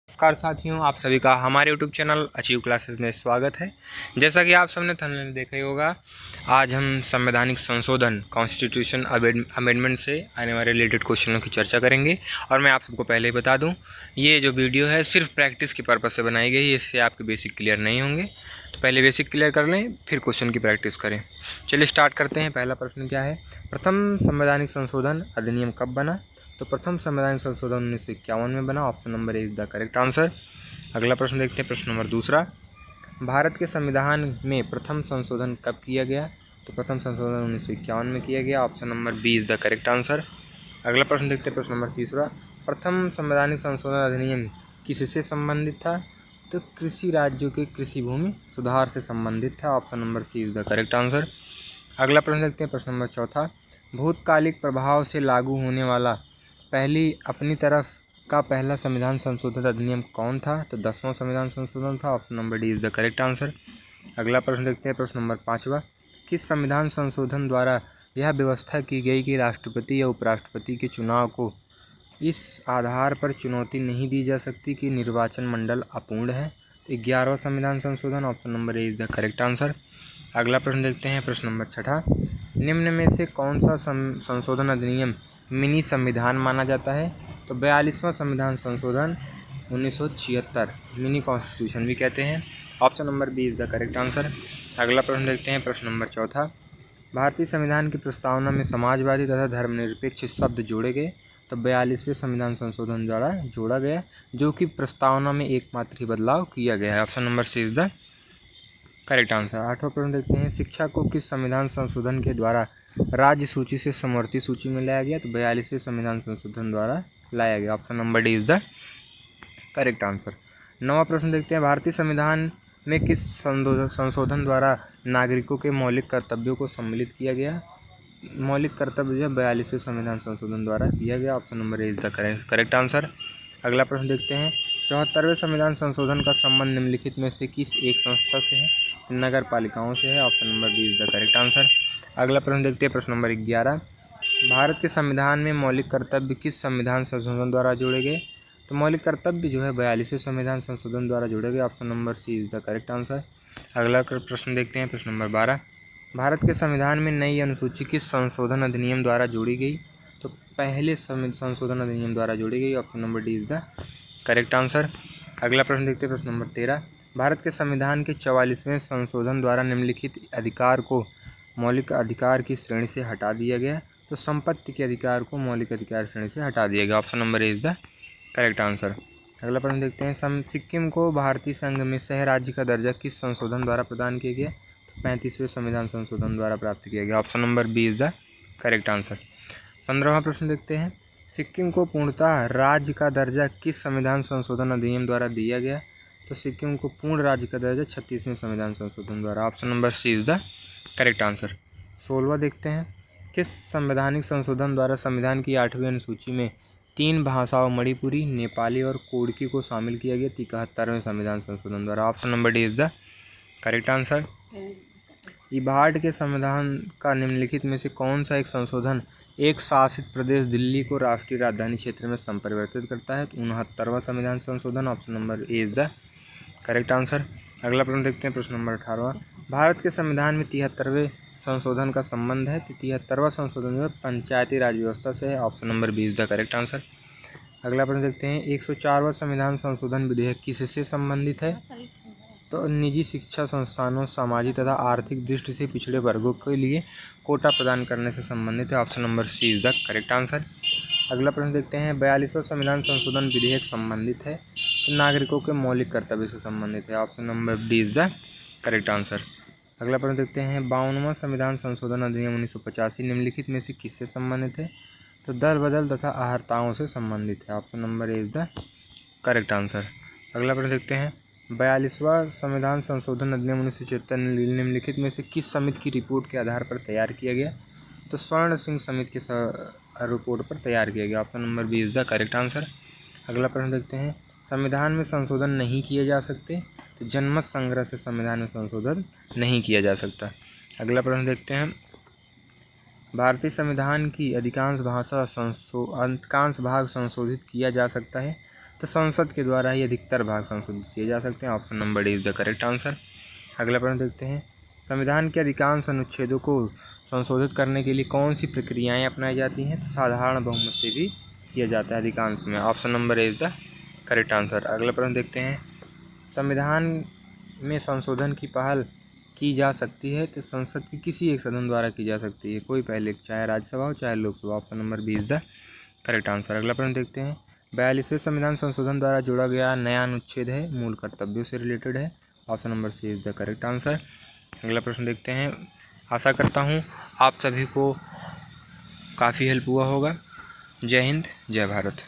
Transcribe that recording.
नमस्कार साथियों, आप सभी का हमारे YouTube चैनल अचीव क्लासेस में स्वागत है। जैसा कि आप सबने थंबनेल में देखा ही होगा, आज हम संवैधानिक संशोधन कॉन्स्टिट्यूशन अमेंडमेंट से आने वाले रिलेटेड क्वेश्चनों की चर्चा करेंगे। और मैं आप सबको पहले ही बता दूं, ये जो वीडियो है सिर्फ प्रैक्टिस के पर्पज़ से बनाई गई है, इससे आपके बेसिक क्लियर नहीं होंगे। तो पहले बेसिक क्लियर कर लें, फिर क्वेश्चन की प्रैक्टिस करें। चलिए स्टार्ट करते हैं। पहला प्रश्न क्या है, प्रथम संवैधानिक संशोधन अधिनियम कब बना? तो प्रथम संवैधानिक संशोधन 1951 में बना। Option number A is the correct answer. अगला प्रश्न देखते हैं, प्रश्न नंबर दूसरा, भारत के संविधान में प्रथम संशोधन कब किया गया? तो प्रथम संशोधन 1951 में किया गया। Option number B is the correct answer. अगला प्रश्न देखते हैं, प्रश्न नंबर तीसरा, प्रथम संवैधानिक संशोधन अधिनियम किससे संबंधित था? तो कृषि राज्यों के कृषि भूमि सुधार से संबंधित था। Option number C is the correct answer. अगला प्रश्न देखते हैं, प्रश्न नंबर चौथा, भूतकालिक प्रभाव से लागू होने वाला पहली अपनी तरफ का पहला संविधान संशोधन अधिनियम कौन था? तो 10वां संविधान संशोधन था। Option number D is the correct answer. अगला प्रश्न देखते हैं, प्रश्न नंबर 5वां, किस संविधान संशोधन द्वारा यह व्यवस्था की गई कि राष्ट्रपति या उपराष्ट्रपति के चुनाव को इस आधार पर चुनौती नहीं दी जा सकती कि निर्वाचन मंडल अपूर्ण है? तो 11वां संविधान संशोधन। Option number A is the correct answer. अगला प्रश्न देखते हैं, प्रश्न नंबर 6, निम्न में से कौन सा संशोधन अधिनियम मिनी संविधान माना जाता है? तो 42वां संविधान संशोधन 1976, मिनी कॉन्स्टिट्यूशन भी कहते हैं। Option number B is the correct answer. अगला प्रश्न देखते हैं, प्रश्न नंबर 4, भारतीय संविधान की प्रस्तावना में समाजवादी तथा धर्मनिरपेक्ष शब्द जोड़े गए। तो 42वें संविधान संशोधन द्वारा जोड़ा गया, जो कि प्रस्तावना में एकमात्र ही बदलाव किया गया है। Option number C is the correct answer. 8वां प्रश्न देखते हैं, शिक्षा को किस संविधान संशोधन के द्वारा राज्य सूची से समवर्ती सूची में लाया गया? तो 42वें संविधान संशोधन द्वारा लाया गया। Option number D is the correct answer. 9वां प्रश्न देखते हैं, भारतीय संविधान में किस संशोधन द्वारा नागरिकों के मौलिक कर्तव्यों को सम्मिलित किया गया? मौलिक कर्तव्य जो 42वें संविधान संशोधन द्वारा किया गया। Option number A is the correct answer. अगला प्रश्न देखते हैं, 74वें संविधान संशोधन का संबंध निम्नलिखित में से किस एक संस्था से है? नगर पालिकाओं से है। Option number B is the correct answer. अगला प्रश्न देखते हैं, प्रश्न नंबर 11, भारत के संविधान में मौलिक कर्तव्य किस संविधान संशोधन द्वारा जोड़े गए? तो मौलिक कर्तव्य जो है 42वें संविधान संशोधन द्वारा जोड़े गए। Option number C is the correct answer. अगला प्रश्न देखते हैं, प्रश्न नंबर 12, भारत के संविधान में नई अनुसूची किस संशोधन अधिनियम द्वारा जोड़ी गई? तो पहले संशोधन अधिनियम द्वारा जोड़ी गई। Option number D is the correct answer. अगला प्रश्न देखते हैं, प्रश्न नंबर 13, भारत के संविधान के 44वें संशोधन द्वारा निम्नलिखित अधिकार को मौलिक अधिकार की श्रेणी से हटा दिया गया। तो संपत्ति के अधिकार को मौलिक अधिकार श्रेणी से हटा दिया गया। Option number A is the correct answer. अगला प्रश्न देखते हैं, सिक्किम को भारतीय संघ में सह राज्य का दर्जा किस संशोधन द्वारा प्रदान किया गया? तो 35वें संविधान संशोधन द्वारा प्राप्त किया गया। Option number B is the correct answer. 15वां प्रश्न देखते हैं, सिक्किम को पूर्णतः राज्य का दर्जा किस संविधान संशोधन अधिनियम द्वारा दिया गया? तो सिक्किम को पूर्ण राज्य का दर्जा 36वें संविधान संशोधन द्वारा। Option number C is the correct answer. 16वां देखते हैं, किस संवैधानिक संशोधन द्वारा संविधान की 8वीं अनुसूची में 3 भाषाओं मणिपुरी, नेपाली और कोडकी को शामिल किया गया? 71वें संविधान संशोधन द्वारा। Option number D is the correct answer. इबार्ड के संविधान का निम्नलिखित में से कौन सा एक संशोधन एक शासित प्रदेश दिल्ली को राष्ट्रीय राजधानी क्षेत्र में संपरिवर्तित करता है? 69वां संविधान संशोधन। Option number A is the correct answer. अगला प्रश्न देखते हैं, प्रश्न नंबर 18, भारत के संविधान में 73वें संशोधन का संबंध है? 73वां संशोधन में पंचायती राज व्यवस्था से है। Option number B is the correct answer. अगला प्रश्न देखते हैं, 104वां संविधान संशोधन विधेयक किससे संबंधित है? तो निजी शिक्षा संस्थानों, सामाजिक तथा आर्थिक दृष्टि से पिछड़े वर्गों के लिए कोटा प्रदान करने से संबंधित है। Option number C is the correct answer. अगला प्रश्न देखते हैं, 42वां संविधान संशोधन विधेयक संबंधित है? तो नागरिकों के मौलिक कर्तव्य से संबंधित है। Option number D is the correct answer. अगला प्रश्न देखते हैं, 52वां संविधान संशोधन अधिनियम 1985 निम्नलिखित में से किससे संबंधित है? तो दल बदल तथा अहर्ताओं से संबंधित है। Option number A is the correct answer. अगला प्रश्न देखते हैं, 42वां संविधान संशोधन अधिनियम 1976 निम्नलिखित में से किस समिति की रिपोर्ट के आधार पर तैयार किया गया? तो स्वर्ण सिंह समिति के रिपोर्ट पर तैयार किया गया। Option number B is the correct answer. अगला प्रश्न देखते हैं, संविधान में संशोधन नहीं किए जा सकते? तो जनमत संग्रह से संविधान में संशोधन नहीं किया जा सकता। अगला प्रश्न देखते हैं, भारतीय संविधान की अधिकांश भाग संशोधित किया जा सकता है? तो संसद के द्वारा ही अधिकतर भाग संशोधित किए जा सकते हैं। Option number D is the correct answer. अगला प्रश्न देखते हैं, संविधान के अधिकांश अनुच्छेदों को संशोधित करने के लिए कौन सी प्रक्रियाएं अपनाई जाती हैं? तो साधारण बहुमत से भी किया जाता है अधिकांश में। Option number A is the correct answer. अगला प्रश्न देखते हैं, संविधान में संशोधन की पहल की जा सकती है तो संसद के किसी एक सदन द्वारा की जा सकती है, कोई पहले, चाहे राज्यसभा हो चाहे Lok Sabha. Option number B is the correct answer. अगला प्रश्न देखते हैं, 42वें संविधान संशोधन द्वारा जोड़ा गया नया अनुच्छेद है, मूल कर्तव्यों से रिलेटेड है। Option number C is the correct answer. अगला प्रश्न देखते हैं, आशा करता हूँ आप सभी को काफ़ी हेल्प हुआ होगा। जय हिंद, जय भारत।